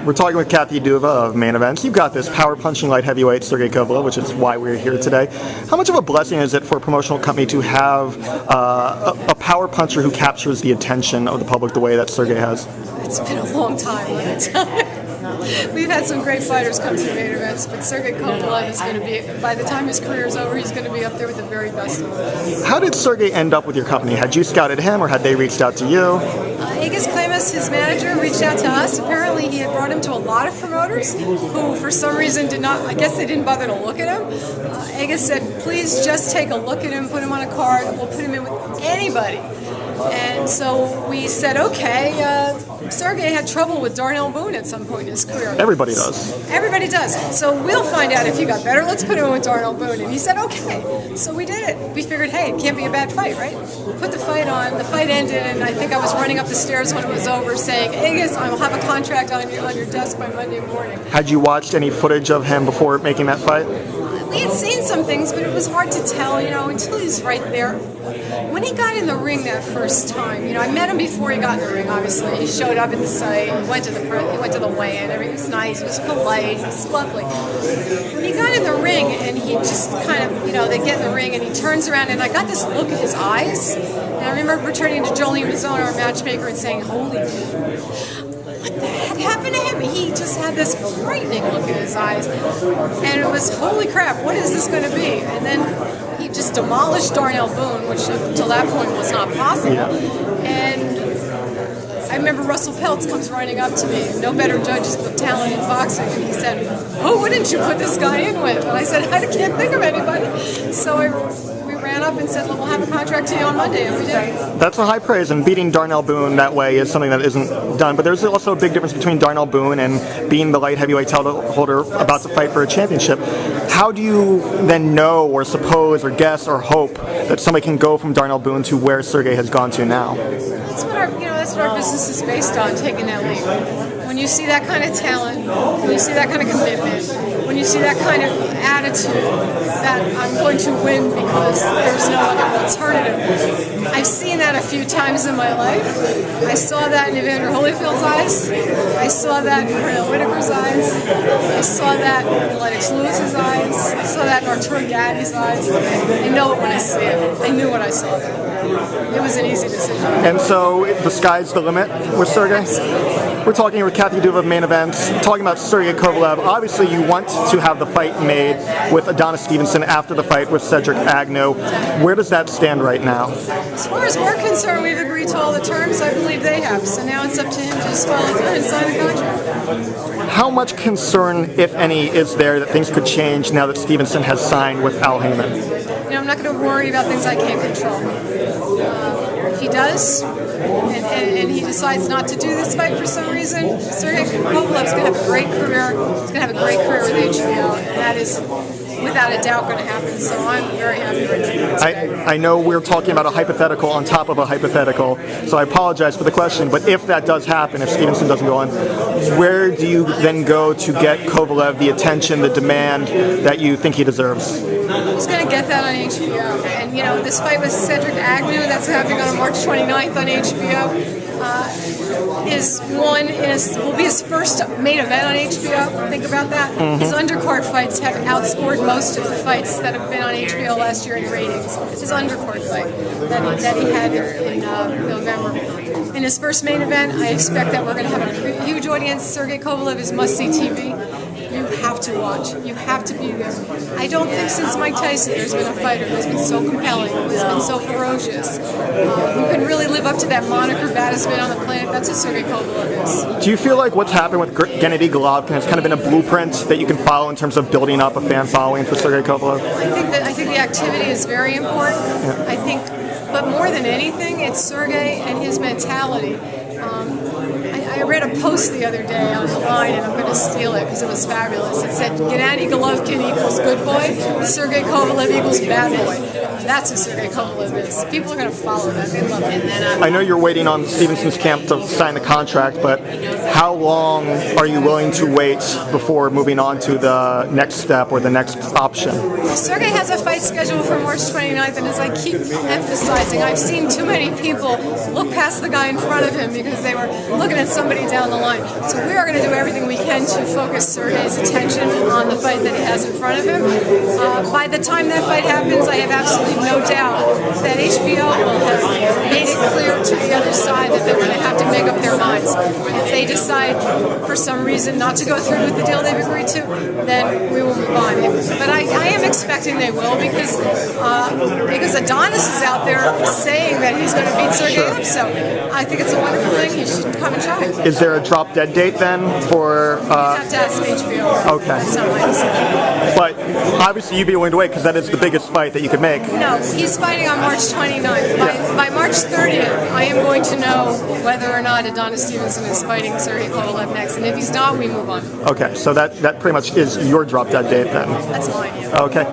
We're talking with Kathy Duva of Main Events. You've got this power-punching light heavyweight, Sergey Kovalev, which is why we're here today. How much of a blessing is it for a promotional company to have a power puncher who captures the attention of the public the way that Sergey has? It's been a long time, let me tell you. We've had some great fighters come to the Main Events, but Sergey Kovalev is going to be, by the time his career is over, he's going to be up there with the very best of them. How did Sergey end up with your company? Had you scouted him, or had they reached out to you? Aegis Klemas, his manager, reached out to us. Apparently he had brought him to a lot of promoters who for some reason did not, I guess they didn't bother to look at him. Aegis said, please just take a look at him, put him on a card, we'll put him in with anybody. And so we said, okay, Sergey had trouble with Darnell Boone at some point in his career. Everybody does. Everybody does. So we'll find out if he got better. Let's put him in with Darnell Boone. And he said, okay. So we did it. We figured, hey, it can't be a bad fight, right? Put the fight on. The fight ended, and I think I was running up the stairs when it was over saying, Aegis, I will have a contract on your desk by Monday morning. Had you watched any footage of him before making that fight? We had seen some things, but it was hard to tell, until he's right there. When he got in the ring that first time, I met him before he got in the ring, obviously. He showed up at the site, he went to the weigh-in, everything was nice, he was polite, he was lovely. When he got in the ring, and he just kind of, they get in the ring, and he turns around, and I got this look in his eyes, and I remember turning to Jolene Mazzone, our matchmaker, and saying, holy, what the heck happened to him? He just had this frightening look in his eyes, and it was, holy crap, what is this going to be? And then he just demolished Darnell Boone, which until that point was not possible. Yeah. And I remember Russell Peltz comes running up to me, no better judges of talent in boxing, and he said, who wouldn't you put this guy in with? And I said, I can't think of anybody. So we ran up and said, well, we'll have a contract to you on Monday, and we did. That's a high praise, and beating Darnell Boone that way is something that isn't done. But there's also a big difference between Darnell Boone and being the light heavyweight title holder about to fight for a championship. How do you then know or suppose or guess or hope that somebody can go from Darnell Boone to where Sergey has gone to now? That's what our business is based on, taking that leap. When you see that kind of talent, when you see that kind of commitment, when you see that kind of attitude that I'm going to win because there's no other alternative. I've seen that a few times in my life. I saw that in Evander Holyfield's eyes. I saw that in Pernell Whitaker's eyes. I saw that in Lennox Lewis's eyes. I saw that in Arturo Gaddy's eyes. I know it when I see it. I knew what I saw there. It was an easy decision. And so the sky's the limit with Sergey? We're talking here with Kathy Duva of Main Events, talking about Sergey Kovalev. Obviously you want to have the fight made with Adonis Stevenson after the fight with Cedric Agnew. Where does that stand right now? As far as we're concerned, we've agreed to all the terms. I believe they have. So now it's up to him to just follow through and sign the contract. How much concern, if any, is there that things could change now that Stevenson has signed with Al Heyman? I'm not going to worry about things I can't control. If he does, and he decides not to do this fight for some reason, Sergey Kovalev's going to have a great career. He's going to have a great career with HBO, and that is without a doubt going to happen. So I'm very happy with it. I know we're talking about a hypothetical on top of a hypothetical, so I apologize for the question, but if that does happen, if Stevenson doesn't go on, where do you then go to get Kovalev the attention, the demand that you think he deserves? He's going to get that on HBO. And, this fight with Cedric Agnew, that's happening on March 29th on HBO, will be his first main event on HBO. Think about that. Mm-hmm. His undercard fights have outscored most of the fights that have been on HBO last year in ratings. It's his undercard fight that he had in November. In his first main event, I expect that we're going to have a huge audience. Sergey Kovalev is must-see TV. You have to watch. You have to be there. I don't think since Mike Tyson there's been a fighter who's been so compelling, who's been so ferocious, who can really live up to that moniker, baddest man on the planet. That's what Sergey Kovalev is. Do you feel like what's happened with Gennady Golovkin has kind of been a blueprint that you can follow in terms of building up a fan following for Sergey Kovalev? I think the activity is very important. Yeah. But more than anything, it's Sergey and his mentality. I read a post the other day on the line, and I'm going to steal it because it was fabulous. It said, Gennady Golovkin equals good boy, Sergey Kovalev equals bad boy. That's who Sergey Kovalev is. People are going to follow that. They love it. I know you're waiting on Stevenson's camp to sign the contract, but how long are you willing to wait before moving on to the next step or the next option? Sergey has a fight scheduled for March 29th, and as I keep emphasizing, I've seen too many people look past the guy in front of him because they were looking at somebody down the line. So we are going to do everything we can to focus Sergey's attention on the fight that he has in front of him. By the time that fight happens, I have absolutely no doubt that HBO will have made it clear to the other side that they're going to have to make up their minds. If they decide for some reason not to go through with the deal they've agreed to, then we will move on. But I am expecting they will because Adonis is out there saying that he's going to beat Sergey. So I think it's a wonderful thing. You should come and try. Is there a drop dead date then for? You have to ask HBO. Okay. That's not my decision. But obviously you'd be willing to wait because that is the biggest fight that you could make. No, he's fighting on March 29th. By March 30th, I am going to know whether or not Adonis Stevenson is fighting Sergey Kovalev next. And if he's not, we move on. Okay, so that pretty much is your drop dead date then. That's mine, yeah. Okay.